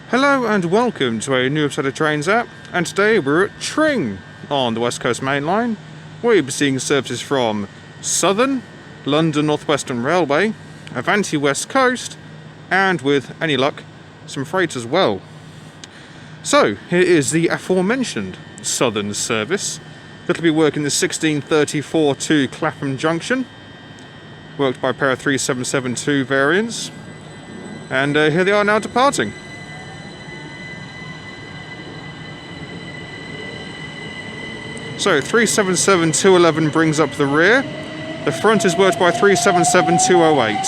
Hello and welcome to a new episode of Trains App, and today we're at Tring on the West Coast Mainline, where you'll be seeing services from Southern, London Northwestern Railway, Avanti West Coast, and with any luck, some freight as well. So, here is the aforementioned Southern service that'll be working the 1634 to Clapham Junction, worked by a pair of 3772 variants, and here they are now departing. So 377-211 brings up the rear. The front is worked by 377-208.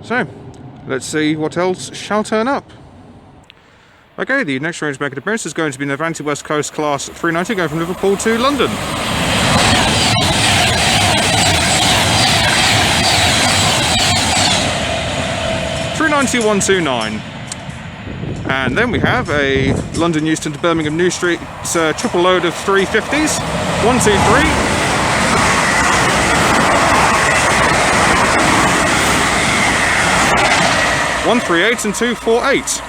So, let's see what else shall turn up. Okay, the next train to make an appearance is going to be an Avanti West Coast Class 390 going from Liverpool to London. (390-129). And then we have a London Euston to Birmingham New Street triple load of 350s. 123. 138 and 248.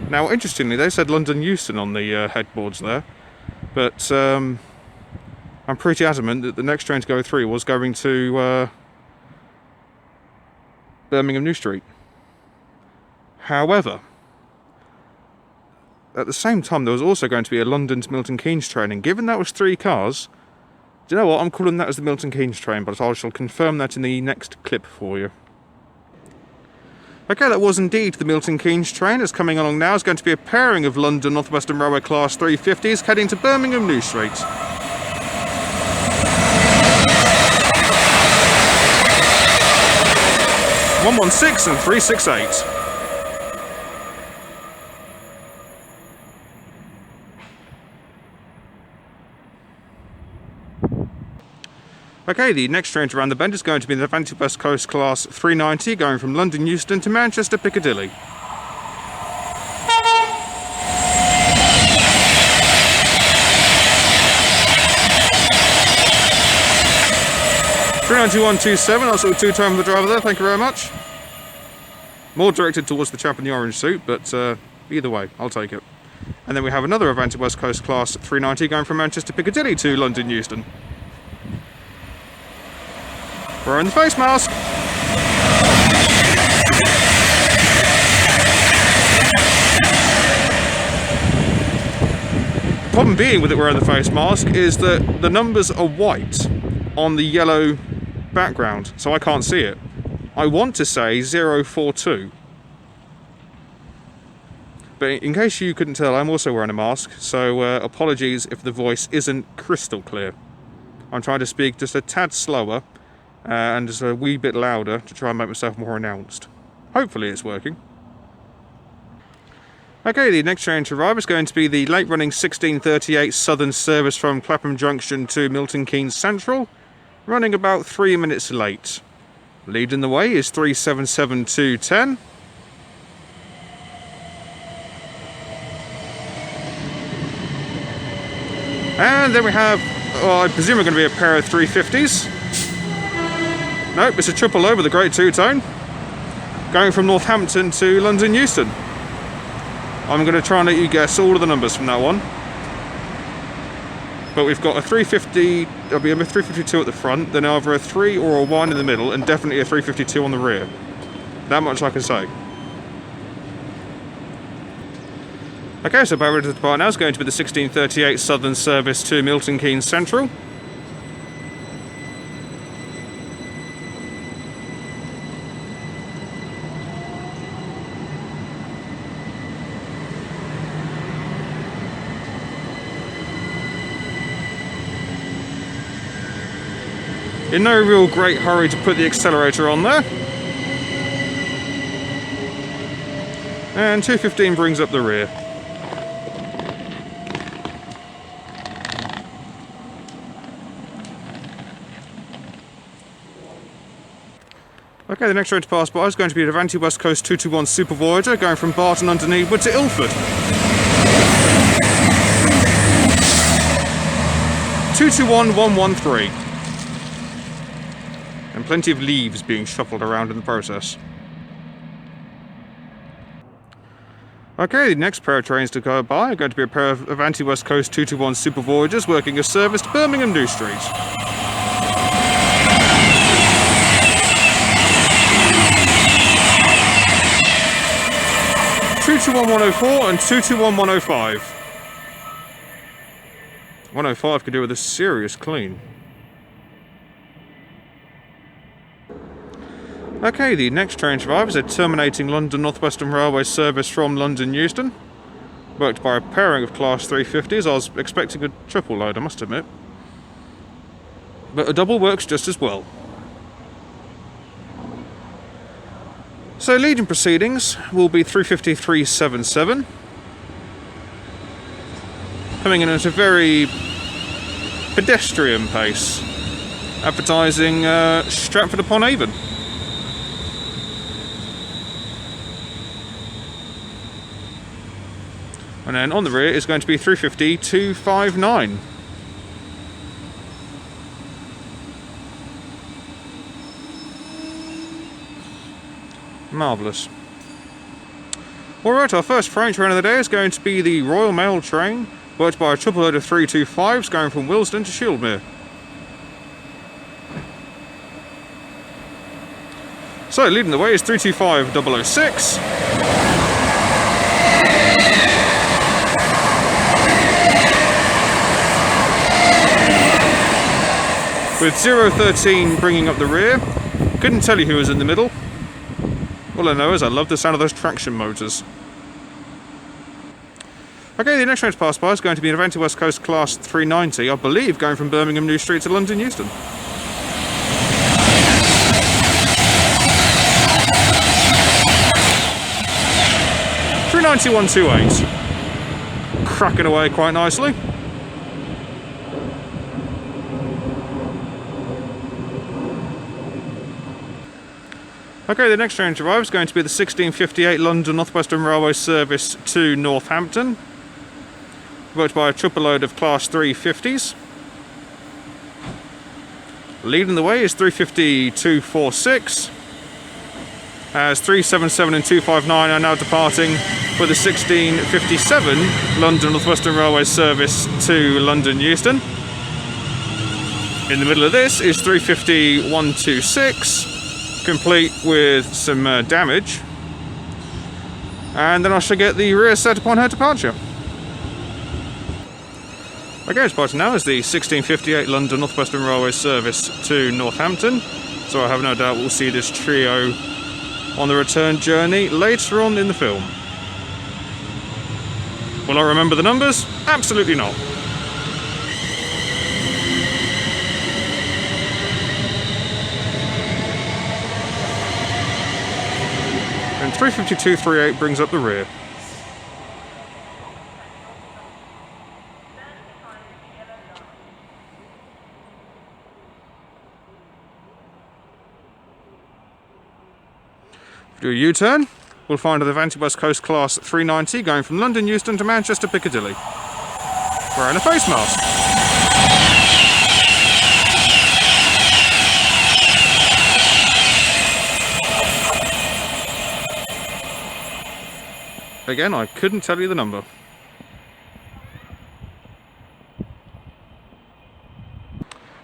Now, interestingly, they said London Euston on the headboards there, but I'm pretty adamant that the next train to go through was going to Birmingham New Street. However, at the same time, there was also going to be a London to Milton Keynes train, and given that was 3 cars, do you know what? I'm calling that as the Milton Keynes train, but I shall confirm that in the next clip for you. Okay, that was indeed the Milton Keynes train. It's coming along now. It's going to be a pairing of London Northwestern Railway Class 350s heading to Birmingham New Street. (116 and 368). Okay, the next train to round the bend is going to be the Avanti West Coast Class 390 going from London Euston to Manchester Piccadilly. (391-27). That's sort of two-tone for the driver there, thank you very much. More directed towards the chap in the orange suit, but either way, I'll take it. And then we have another Avanti West Coast Class 390 going from Manchester Piccadilly to London Euston. Wearing the face mask. The problem being with it wearing the face mask is that the numbers are white on the yellow background, so I can't see it. I want to say 042. But in case you couldn't tell, I'm also wearing a mask, so apologies if the voice isn't crystal clear. I'm trying to speak just a tad slower and just a wee bit louder to try and make myself more announced. Hopefully it's working. Okay, the next train to arrive is going to be the late-running 1638 Southern service from Clapham Junction to Milton Keynes Central, running about 3 minutes late. Leading the way is 377-210. And then we have, I presume we're going to be a pair of 350s. Nope, it's a triple load with a great two-tone, going from Northampton to London Euston. I'm going to try and let you guess all of the numbers from that one. But we've got a 350, there'll be a 352 at the front, then either a 3 or a 1 in the middle, and definitely a 352 on the rear. That much I can say. Okay, so about ready to depart now is going to be the 1638 Southern service to Milton Keynes Central. In no real great hurry to put the accelerator on there. And 215 brings up the rear. Okay, the next train to pass by is going to be the Avanti West Coast 221 Super Voyager, going from Barton under Needwood to Ilford. 221113. And plenty of leaves being shuffled around in the process. Okay, the next pair of trains to go by are going to be a pair of Avanti West Coast 221 Super Voyagers working a service to Birmingham New Street. 221104 and 221105. 105 could do with a serious clean. Okay, the next train survivors are terminating London Northwestern Railway service from London Euston. Worked by a pairing of Class 350s. I was expecting a triple load, I must admit. But a double works just as well. So leading proceedings will be 35377. Coming in at a very pedestrian pace. Advertising Stratford upon Avon. And then on the rear is going to be 350-259. Marvellous. Alright, our first freight train of the day is going to be the Royal Mail train, worked by a triple load of 325s going from Willesden to Shieldmere. So, leading the way is 325006. With 013 bringing up the rear. Couldn't tell you who was in the middle. All I know is I love the sound of those traction motors. Okay, the next train to pass by is going to be an Avanti West Coast Class 390, I believe going from Birmingham New Street to London Euston. 39128. Cracking away quite nicely. Okay, the next train to arrive is going to be the 1658 London Northwestern Railway service to Northampton, worked by a triple load of Class 350s. Leading the way is 350-246, as 377 and 259 are now departing for the 1657 London Northwestern Railway service to London Euston. In the middle of this is 350-126. Complete with some damage, and then I shall get the rear set upon her departure. Okay, departing now is the 1658 London Northwestern Railway service to Northampton, so I have no doubt we'll see this trio on the return journey later on in the film. Will I remember the numbers? Absolutely not. And 35238 brings up the rear. Do a U-turn, we'll find the Avanti West Coast Class 390 going from London Euston to Manchester Piccadilly. Wearing a face mask. Again, I couldn't tell you the number.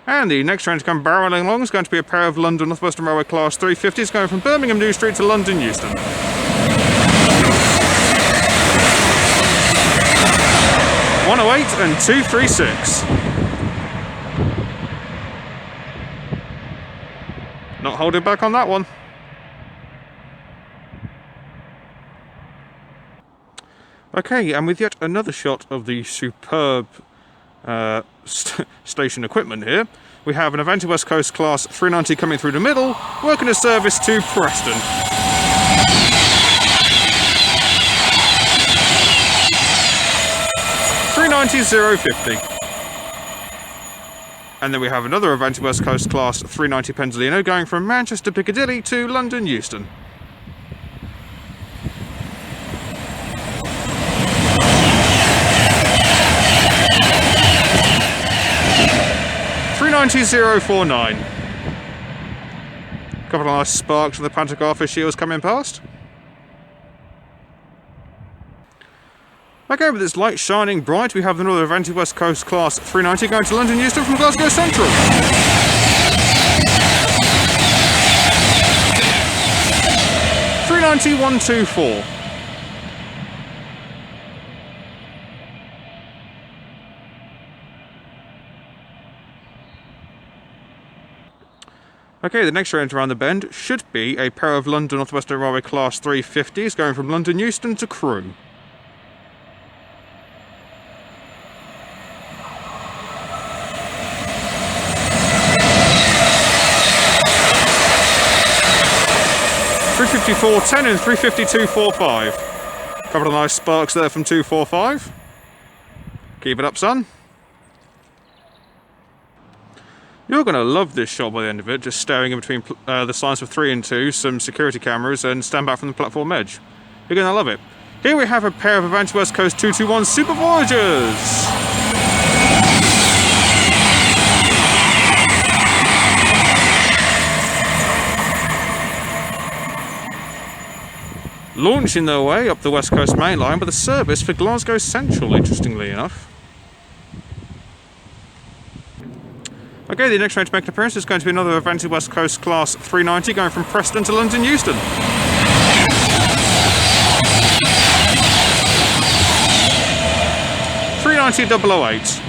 And the next train to come barrelling along is going to be a pair of London Northwestern Railway Class 350s going from Birmingham New Street to London Euston. 108 and 236. Not holding back on that one. Okay, and with yet another shot of the superb station equipment here, we have an Avanti West Coast Class 390 coming through the middle, working a service to Preston. 390-050. And then we have another Avanti West Coast Class 390 Pendolino going from Manchester Piccadilly to London Euston. .390.049. Couple of nice sparks from the pantograph as she was coming past. Okay, with its light shining bright, we have another Avanti West Coast Class 390 going to London Euston from Glasgow Central. .390.124. Okay, the next train around the bend should be a pair of London Northwestern Railway Class 350s going from London Euston to Crewe. .354.10 and 352.45. Couple of nice sparks there from 245. Keep it up, son. You're going to love this shot by the end of it, just staring in between the signs for 3 and 2, some security cameras, and stand back from the platform edge. You're going to love it. Here we have a pair of Avanti West Coast 221 Super Voyagers. Launching their way up the West Coast Mainline with a service for Glasgow Central, interestingly enough. Okay, the next train to make an appearance is going to be another Avanti West Coast Class 390 going from Preston to London Euston. .390.008.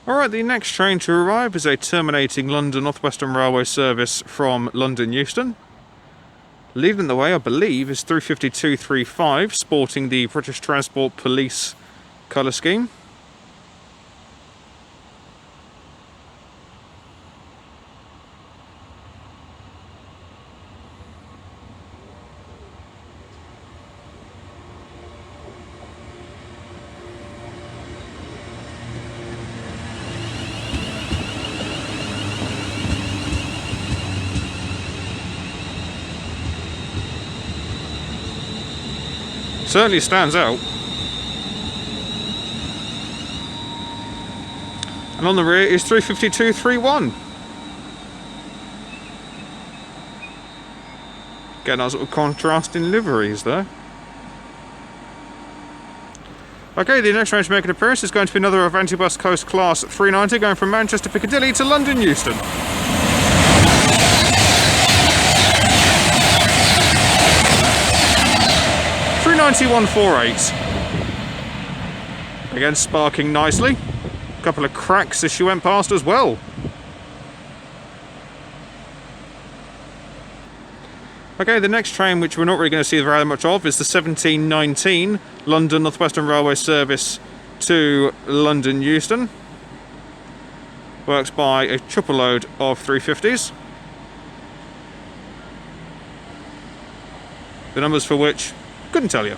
Alright, the next train to arrive is a terminating London Northwestern Railway service from London Euston. Leading the way, I believe, is 352.35, sporting the British Transport Police colour scheme. Certainly stands out. And on the rear is 352.31. Getting that sort of contrasting liveries there. Okay, the next train to make an appearance is going to be another Avanti West Coast Class 390 going from Manchester Piccadilly to London Euston. .390.148. Again, sparking nicely. A couple of cracks as she went past as well. Okay, the next train, which we're not really going to see very much of, is the 1719 London Northwestern Railway service to London Euston. Works by a triple load of 350s. The numbers for which, couldn't tell you.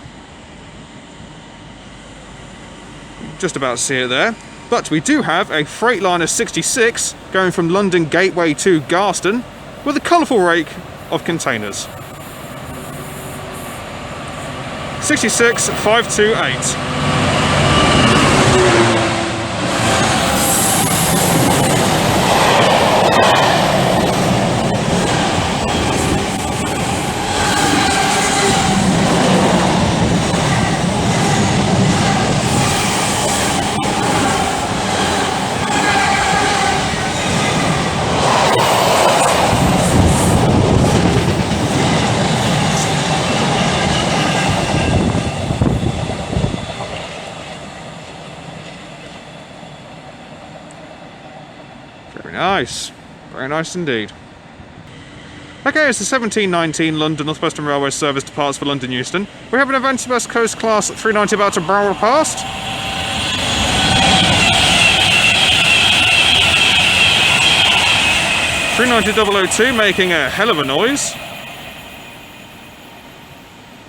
Just about to see it there. But we do have a Freightliner 66 going from London Gateway to Garston with a colourful rake of containers. 66.528. Very nice indeed. Okay, as the 1719 London Northwestern Railway service departs for London Euston, we have an Avanti West Coast Class 390 about to barrel past. .390.002, making a hell of a noise.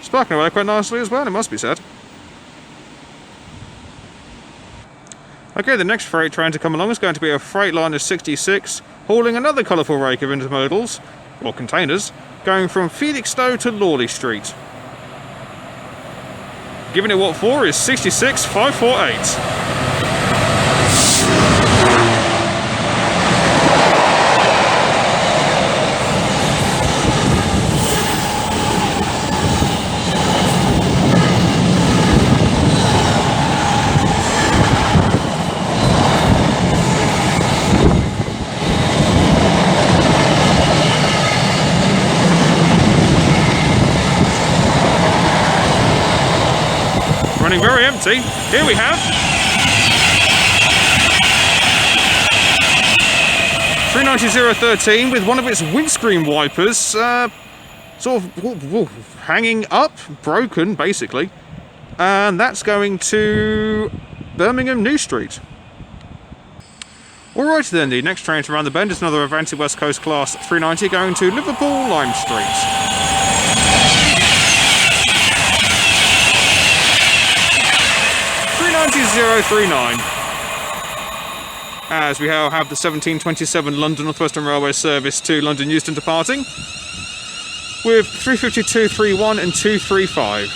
Sparking away quite nicely as well, it must be said. Okay, the next freight train to come along is going to be a Freightliner 66, hauling another colourful rake of intermodals, or containers, going from Felixstowe to Lawley Street. Giving it what for is 66,548. Running very empty. Here we have 390-013 with one of its windscreen wipers sort of hanging up, broken basically, and that's going to Birmingham New Street. Alright then, the next train to round the bend is another Avanti West Coast Class 390 going to Liverpool Lime Street. 390-039. As we have the 1727 London Northwestern Railway service to London Euston departing with 352.31 and 235.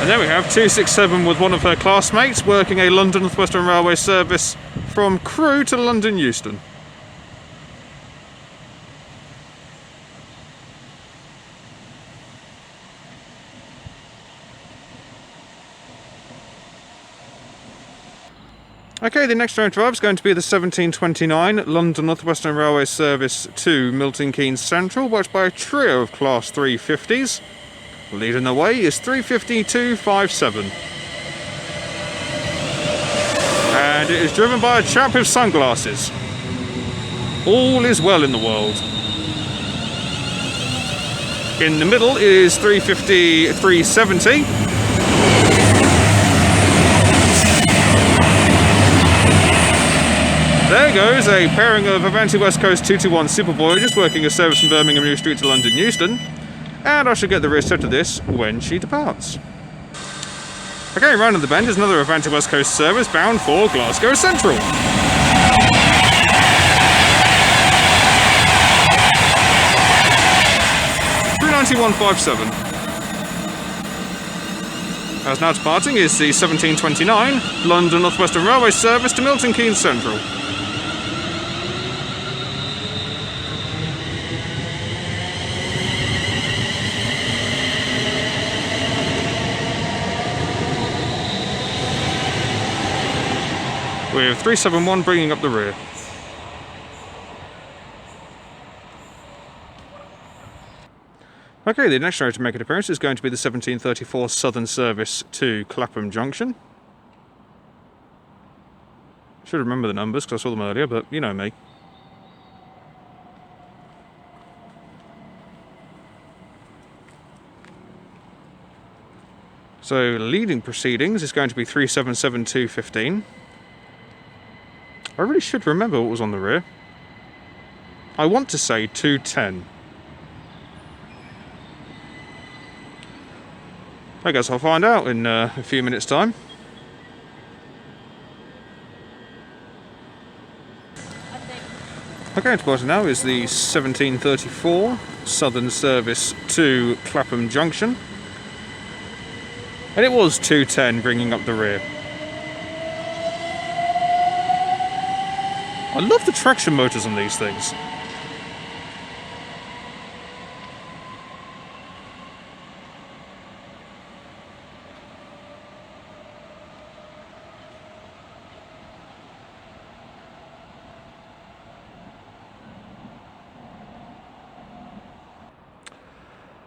And there we have 267 with one of her classmates working a London Northwestern Railway service from Crewe to London Euston. Okay, the next train drive is going to be the 1729 London Northwestern Railway service to Milton Keynes Central, worked by a trio of Class 350s. Leading the way is 352.57. And it is driven by a chap with sunglasses. All is well in the world. In the middle is 350.370. There goes a pairing of Avanti West Coast 221 Super Voyagers working a service from Birmingham New Street to London Euston. And I shall get the wrist set to this when she departs. Okay, round of the bend is another Avanti West Coast service bound for Glasgow Central. 391.57. As now departing is the 1729 London Northwestern Railway service to Milton Keynes Central. With 371 bringing up the rear. Okay, the next train to make an appearance is going to be the 1734 Southern service to Clapham Junction. Should remember the numbers because I saw them earlier, but you know me. So leading proceedings is going to be 377.215. I really should remember what was on the rear. I want to say 210. I guess I'll find out in a few minutes' time. Okay, departing now is the 1734 Southern service to Clapham Junction. And it was 210 bringing up the rear. I love the traction motors on these things.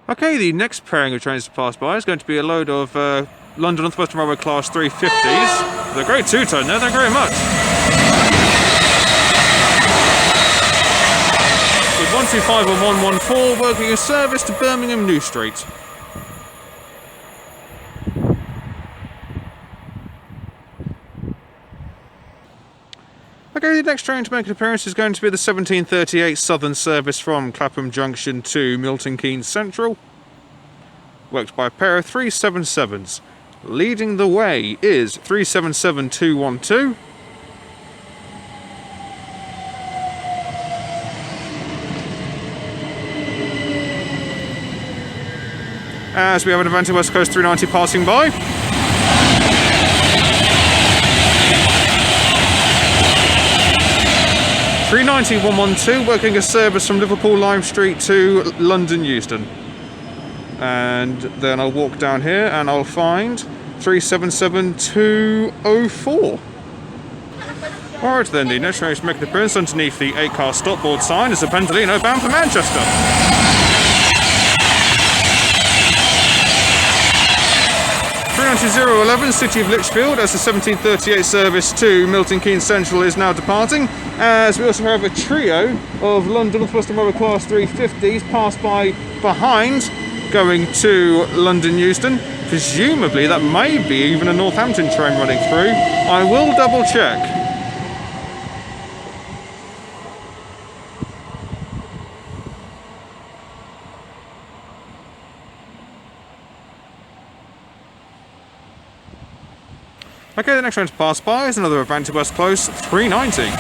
Okay, the next pairing of trains to pass by is going to be a load of London Northwestern Railway Class 350s. They're great two-tone there, thank you very much. With 125 and 114 working a service to Birmingham New Street. Okay, the next train to make an appearance is going to be the 1738 Southern service from Clapham Junction to Milton Keynes Central, worked by a pair of 377s. Leading the way is 377212. As we have an Avanti West Coast 390 passing by. (390-112) working a service from Liverpool Lime Street to London Euston. And then I'll walk down here and I'll find 377204. Alright then, the next train to make an appearance underneath the 8-car stopboard sign is the Pendolino bound for Manchester. 390-011 City of Lichfield, as the 1738 service to Milton Keynes Central is now departing, as we also have a trio of London Northwestern Railway Class 350s passed by behind, going to London Euston. Presumably that may be even a Northampton train running through. I will double check. Okay, the next train to pass by is another Avanti West Coast 390.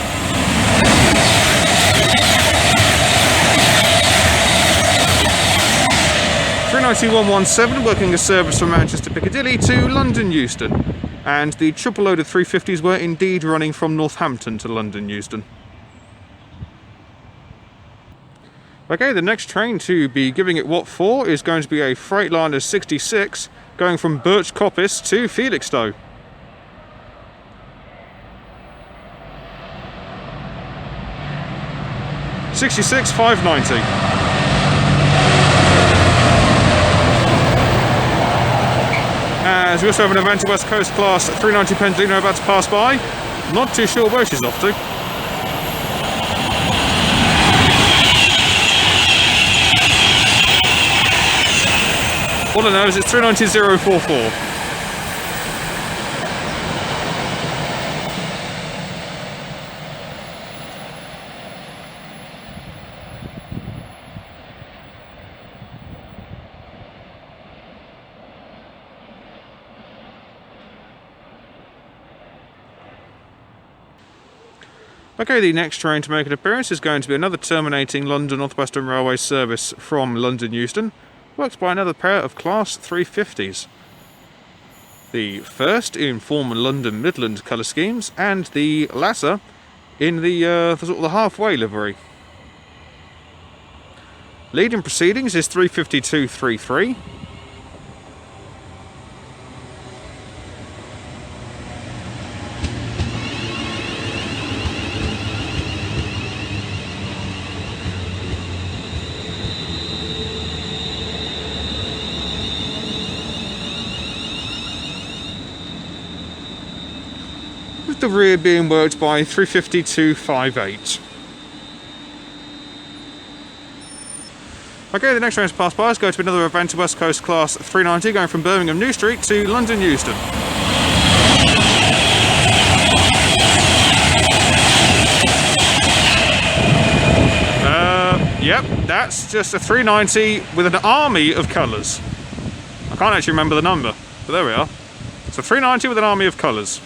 390-117 working a service from Manchester Piccadilly to London Euston. And the triple loaded 350s were indeed running from Northampton to London Euston. Okay, the next train to be giving it what for is going to be a Freightliner 66 going from Birch Coppice to Felixstowe. 66-590. As we also have an Avanti West Coast Class 390 Pendolino about to pass by. Not too sure where she's off to. All I know is it's 390-044. Okay, the next train to make an appearance is going to be another terminating London Northwestern Railway service from London Euston, worked by another pair of Class 350s. The first in former London Midland colour schemes, and the latter in the sort of the halfway livery. Leading proceedings is 352-33. With the rear being worked by 352-58. Okay, the next train to pass by is going to be another Avanti West Coast Class 390 going from Birmingham New Street to London Euston. Yep, that's just a 390 with an army of colours. I can't actually remember the number, but there we are. It's a 390 with an army of colours.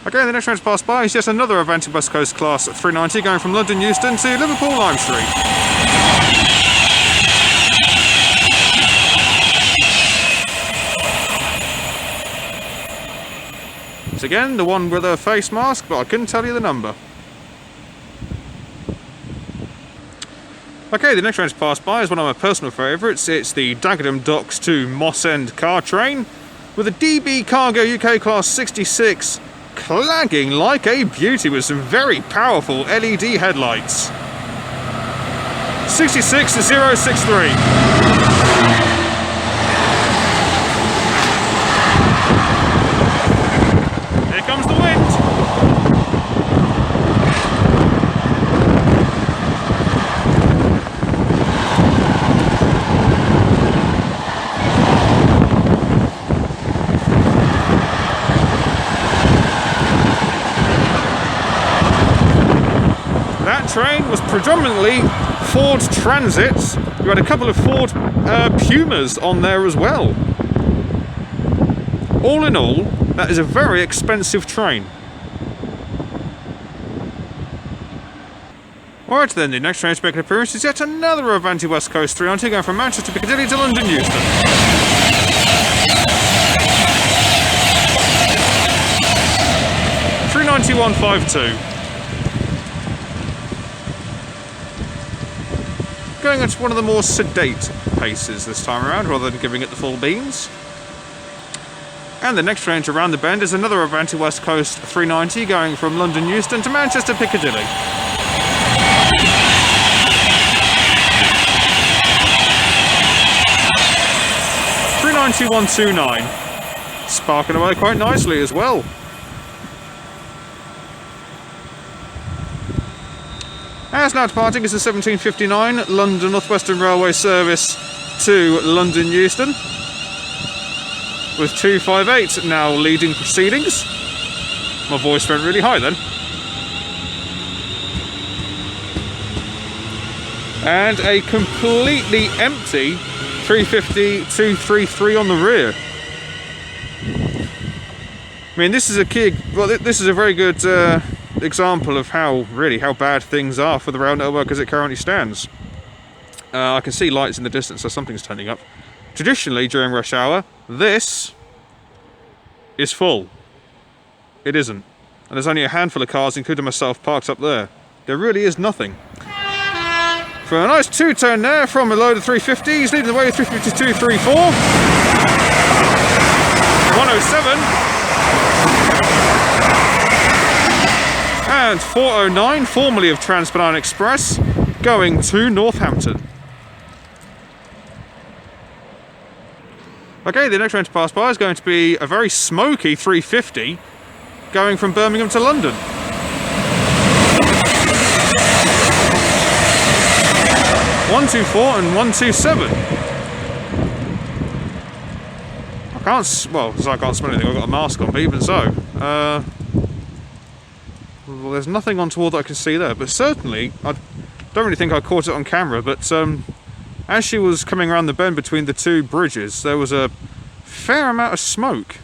Okay, the next train to pass by is yet another Avanti West Coast Class 390 going from London Euston to Liverpool Lime Street. It's again the one with a face mask, but I couldn't tell you the number. Okay, the next train to pass by is one of my personal favourites. It's the Dagenham Docks to Moss End car train with a DB Cargo UK Class 66 clanging like a beauty with some very powerful LED headlights. 66-063. Here comes the wind. train was predominantly Ford Transits. You had a couple of Ford Pumas on there as well. All in all, that is a very expensive train. Alright then, the next train to make an appearance is yet another Avanti West Coast 390 going from Manchester Piccadilly to London Euston. (39152). Going at one of the more sedate paces this time around, rather than giving it the full beans. And the next train to round the bend is another Avanti West Coast 390 going from London Euston to Manchester Piccadilly. (39129). Sparking away quite nicely as well. As now departing is the 1759 London Northwestern Railway service to London Euston, with 258 now leading proceedings. My voice went really high then. And a completely empty 350-233 on the rear. I mean, this is a key. Well, this is a very good example of how bad things are for the rail network as it currently stands. I can see lights in the distance, so something's turning up. Traditionally, during rush hour, this is full. It isn't. And there's only a handful of cars, including myself, parked up there. There really is nothing. For a nice two-turn there from a load of 350s, leading the way with 352-34. 107. And 409, formerly of Trans-Pennine Express, going to Northampton. Okay, the next train to pass by is going to be a very smoky 350 going from Birmingham to London. 124 and 127. I can't smell anything, I've got a mask on, but even so. Well, there's nothing untoward that I can see there, but certainly, I don't really think I caught it on camera, but as she was coming around the bend between the two bridges, there was a fair amount of smoke.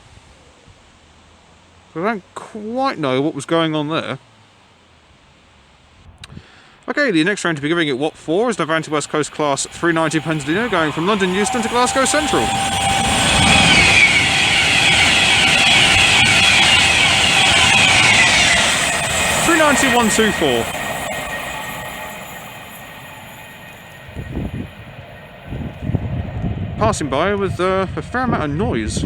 I don't quite know what was going on there. Okay, the next train to be giving it what for is an Avanti West Coast Class 390 Pendolino going from London Euston to Glasgow Central. (39124). Passing by with a fair amount of noise.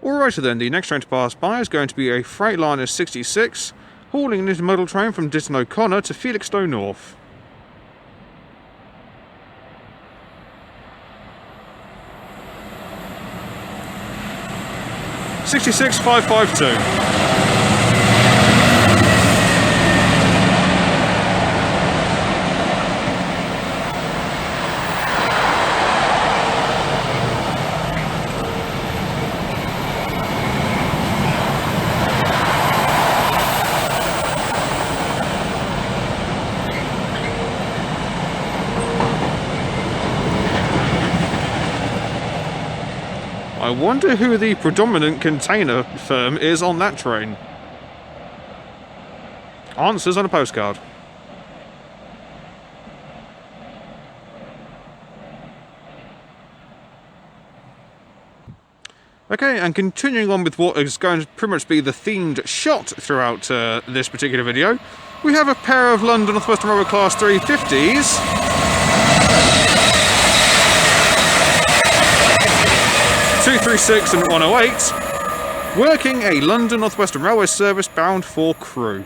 Alrighty then, the next train to pass by is going to be a Freightliner 66, hauling an intermodal train from Ditton O'Connor to Felixstowe North. (66,552). I wonder who the predominant container firm is on that train. Answers on a postcard. Okay, and continuing on with what is going to pretty much be the themed shot throughout this particular video, we have a pair of London Northwestern Railway Class 350s. (236 and 108), working a London Northwestern Railway service bound for Crewe,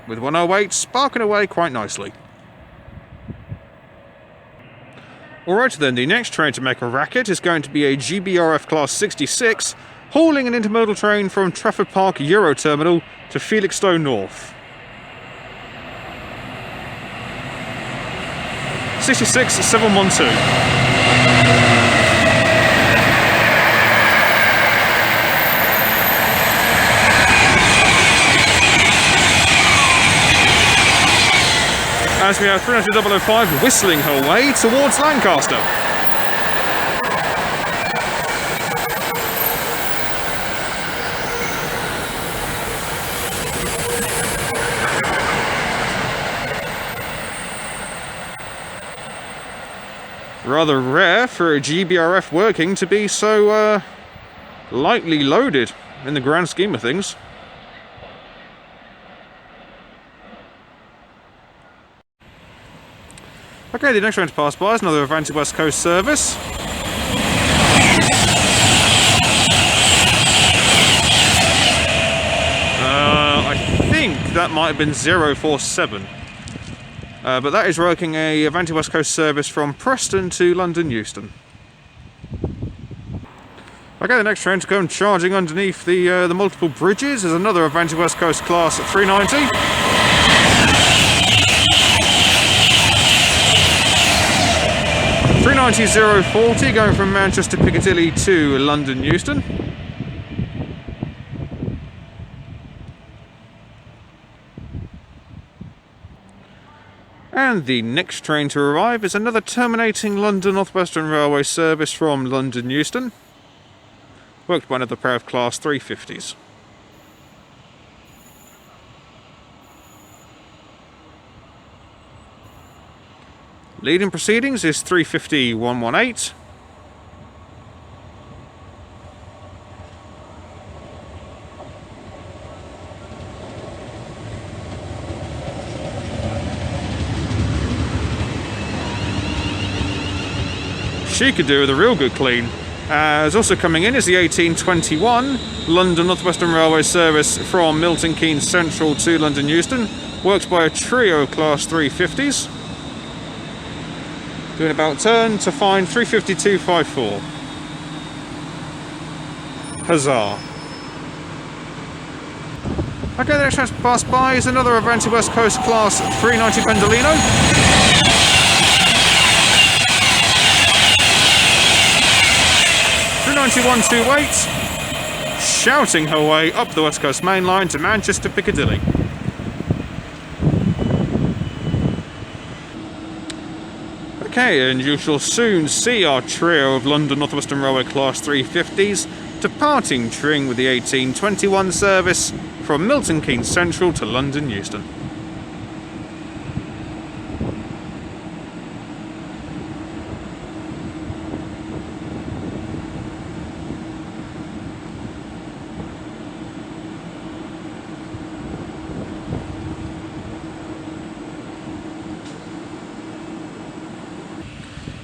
with 108 sparking away quite nicely. Alright then, the next train to make a racket is going to be a GBRF Class 66, hauling an intermodal train from Trafford Park Euro Terminal to Felixstowe North. 66,712. as we have 39005 whistling her way towards Lancaster. Rather rare for a GBRF working to be so lightly loaded in the grand scheme of things. Okay, the next train to pass by is another Avanti West Coast service. I think that might have been 047. But that is working a Avanti West Coast service from Preston to London Euston. Okay, the next train to come charging underneath the multiple bridges is another Avanti West Coast class 390. 390-040 going from Manchester Piccadilly to London Euston. And the next train to arrive is another terminating London Northwestern Railway service from London Euston, worked by another pair of Class 350s. Leading proceedings is 350-118. She could do with a real good clean. As also coming in is the 1821 London Northwestern Railway service from Milton Keynes Central to London Euston, worked by a trio of Class 350s. Doing about turn to find 352.54. Huzzah. Okay, the next train to pass by is another Avanti West Coast Class 390 Pendolino. 391-218, shouting her way up the West Coast Mainline to Manchester Piccadilly. Okay, and you shall soon see our trio of London Northwestern Railway Class 350s departing Tring with the 1821 service from Milton Keynes Central to London Euston.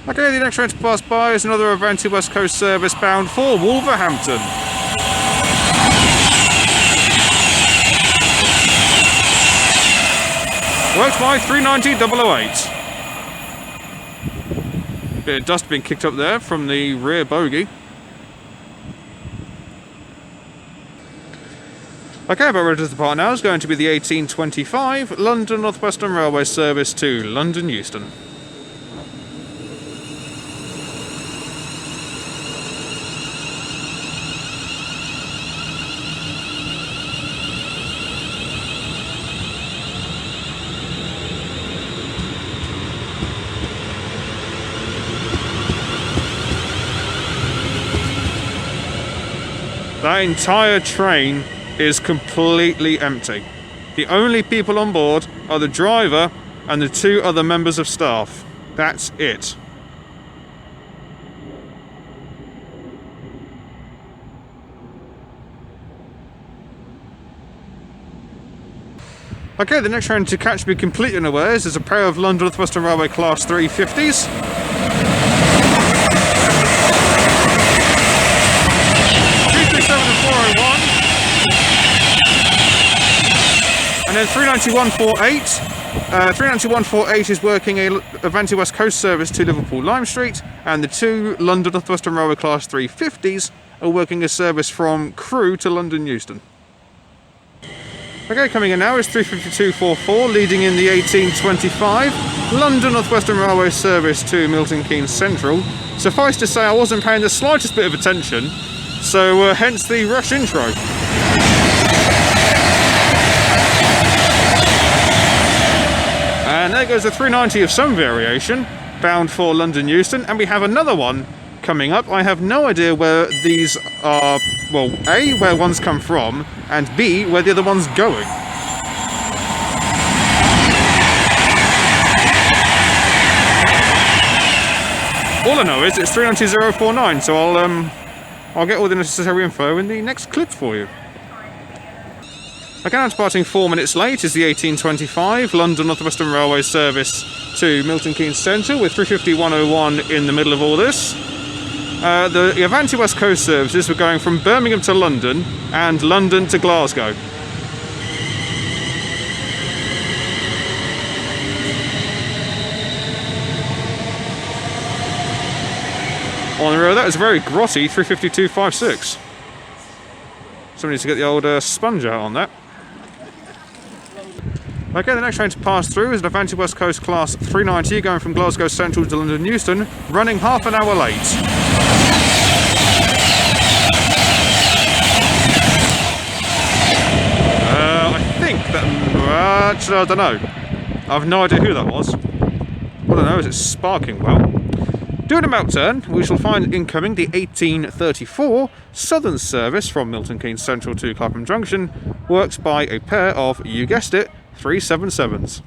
Okay, the next train to pass by is another Avanti West Coast service bound for Wolverhampton. Worked by 390-008. Bit of dust being kicked up there from the rear bogie. Okay, about ready to depart now is going to be the 1825 London Northwestern Railway service to London Euston. That entire train is completely empty. The only people on board are the driver and the two other members of staff. That's it. Okay, the next train to catch me completely unawares is a pair of London Northwestern Railway Class 350s. And then 391-48. 391-48 is working a Avanti West Coast service to Liverpool Lime Street, and the two London Northwestern Railway Class 350s are working a service from Crewe to London Euston. Okay, coming in now is 352-44, leading in the 1825 London Northwestern Railway service to Milton Keynes Central. Suffice to say, I wasn't paying the slightest bit of attention, so hence the rush intro. And there goes the 390 of some variation, bound for London Euston, and we have another one coming up. I have no idea where these are, well, A, where one's come from, and B, where the other one's going. All I know is it's 39049, so I'll get all the necessary info in the next clip for you. Again, departing 4 minutes late is the 1825 London Northwestern Railway service to Milton Keynes Central with 350-101 in the middle of all this. The Avanti West Coast services were going from Birmingham to London and London to Glasgow. On the road, that was very grotty 352.56. Somebody needs to get the old sponge out on that. Okay, the next train to pass through is an Avanti West Coast Class 390 going from Glasgow Central to London Euston, running half an hour late. I think that... actually, I don't know. I have no idea who that was. All I know is it's sparking well. Doing a mount turn, we shall find incoming the 1834 Southern service from Milton Keynes Central to Clapham Junction, worked by a pair of, you guessed it, 377s.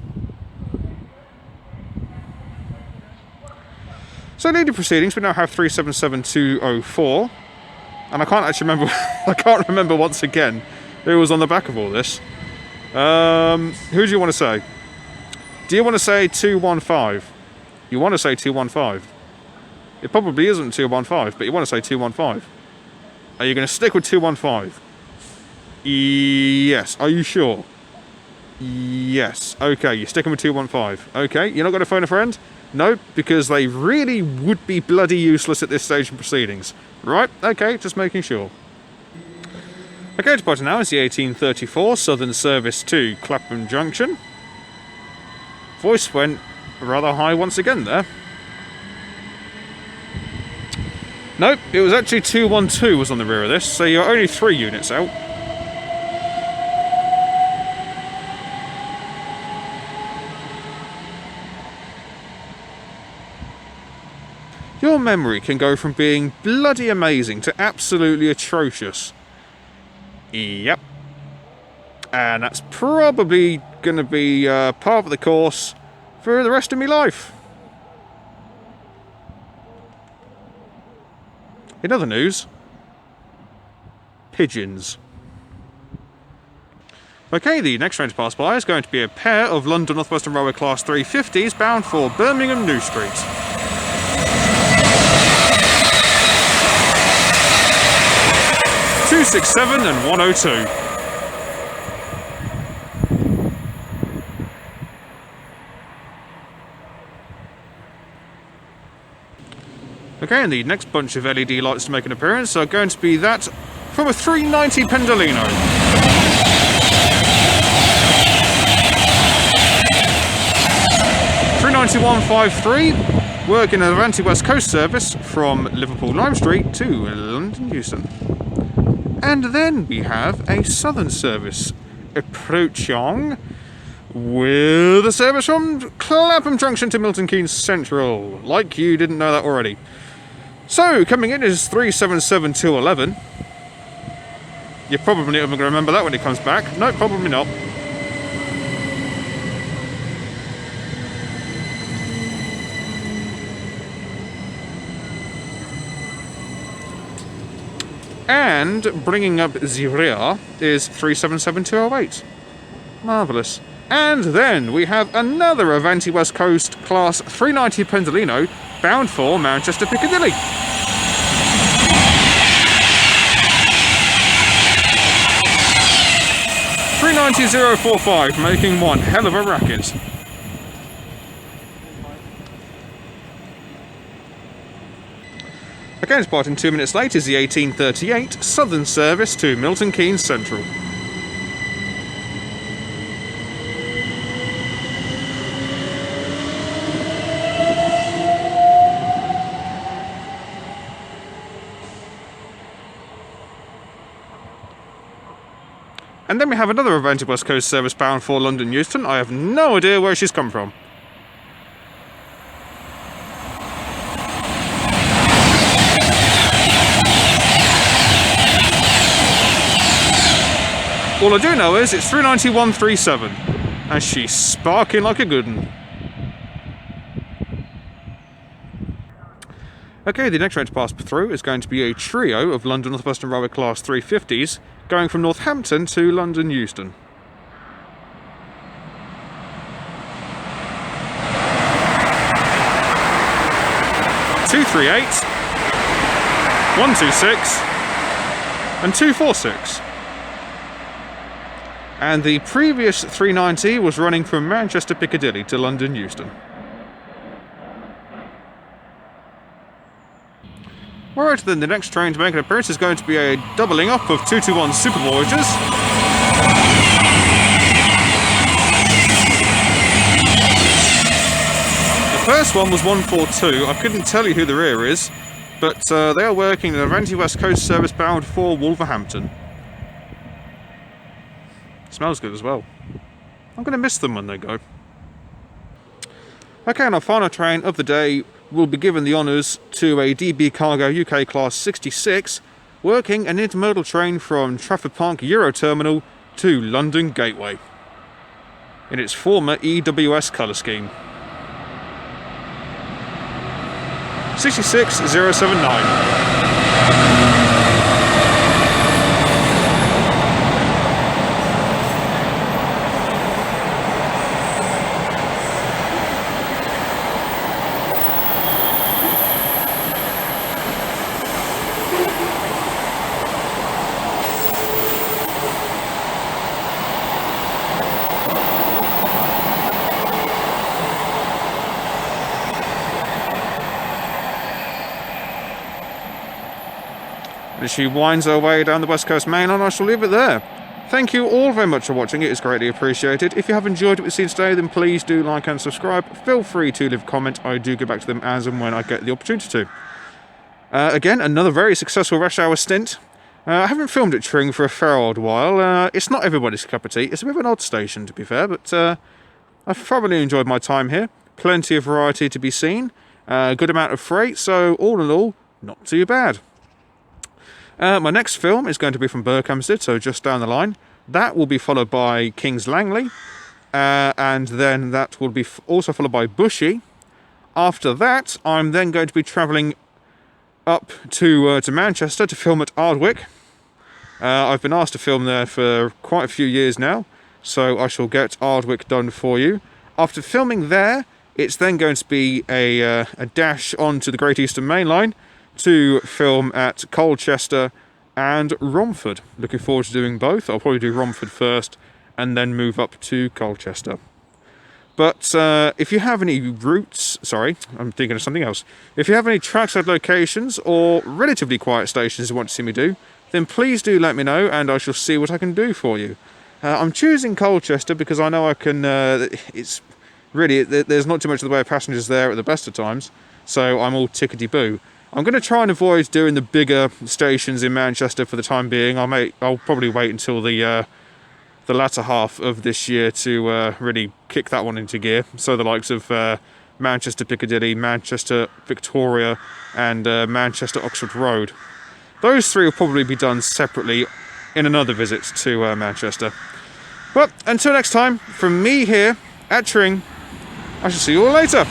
So leading proceedings, we now have 377204, and I can't actually remember. I can't remember once again who was on the back of all this. Who do you want to say? Do you want to say 215? You want to say 215? It probably isn't 215, but you want to say 215. Are you going to stick with 215? Yes. Are you sure? Yes. Okay, you're sticking with 215. Okay, you're not going to phone a friend? No, because they really would be bloody useless at this stage in proceedings. Right, okay, just making sure. Okay, departing now is the 1834 Southern service to Clapham Junction. Voice went rather high once again there. Nope, it was actually 212 was on the rear of this, so you're only 3 units out. Your memory can go from being bloody amazing to absolutely atrocious. Yep. And that's probably going to be part of the course for the rest of my life. In other news, pigeons. Okay, the next train to pass by is going to be a pair of London Northwestern Railway Class 350s bound for Birmingham New Street. .267 and 102. Okay, and the next bunch of LED lights to make an appearance are going to be that from a 390 Pendolino. .39153, working an Avanti West Coast service from Liverpool Lime Street to London Euston. And then we have a Southern service approaching with a service from Clapham Junction to Milton Keynes Central. Like you didn't know that already. So, coming in is 377211. You're probably not even going to remember that when it comes back. No, probably not. And bringing up the rear is 377208. Marvellous. And then we have another Avanti West Coast Class 390 Pendolino bound for Manchester Piccadilly. .390.045, making one hell of a racket. Again, departing 2 minutes late is the 1838 Southern service to Milton Keynes Central. And then we have another Avanti West Coast service bound for London Euston. I have no idea where she's come from. All I do know is it's 39137, and she's sparking like a good one. Okay, the next train to pass through is going to be a trio of London Northwestern Railway Class 350s going from Northampton to London Euston. Two 38s, 126, and 246. And the previous 390 was running from Manchester Piccadilly to London Euston. Alright, then the next train to make an appearance is going to be a doubling up of 221 Super Voyagers. The first one was 142. I couldn't tell you who the rear is, but they are working an Avanti West Coast service bound for Wolverhampton. Smells good as well. I'm going to miss them when they go. Okay, and our final train of the day will be given the honours to a DB Cargo UK Class 66, working an intermodal train from Trafford Park Euro Terminal to London Gateway, in its former EWS colour scheme. 66079. As she winds her way down the West Coast Mainline, I shall leave it there. Thank you all very much for watching, it is greatly appreciated. If you have enjoyed what you've seen today, then please do like and subscribe. Feel free to leave a comment, I do get back to them as and when I get the opportunity to. Again, another very successful rush hour stint. I haven't filmed at Tring for a fair old while. It's not everybody's cup of tea, it's a bit of an odd station to be fair, but I've thoroughly enjoyed my time here. Plenty of variety to be seen, a good amount of freight, so all in all, not too bad. My next film is going to be from Berkhamsted, so just down the line. That will be followed by Kings Langley, and then that will be also followed by Bushy. After that, I'm then going to be travelling up to Manchester to film at Ardwick. I've been asked to film there for quite a few years now, so I shall get Ardwick done for you. After filming there, it's then going to be a dash onto the Great Eastern Main Line to film at Colchester and Romford. Looking forward to doing both. I'll probably do Romford first and then move up to Colchester. But if you have any routes, sorry, I'm thinking of something else. If you have any trackside locations or relatively quiet stations you want to see me do, then please do let me know and I shall see what I can do for you. I'm choosing Colchester because I know I can, it's really, there's not too much of the way of passengers there at the best of times, so I'm all tickety-boo. I'm going to try and avoid doing the bigger stations in Manchester for the time being. I'll probably wait until the latter half of this year to really kick that one into gear. So the likes of Manchester Piccadilly, Manchester Victoria, and Manchester Oxford Road. Those three will probably be done separately in another visit to Manchester. Well, until next time, from me here at Tring, I shall see you all later.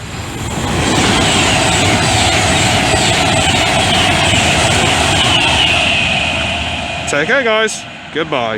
Take care, guys. Goodbye.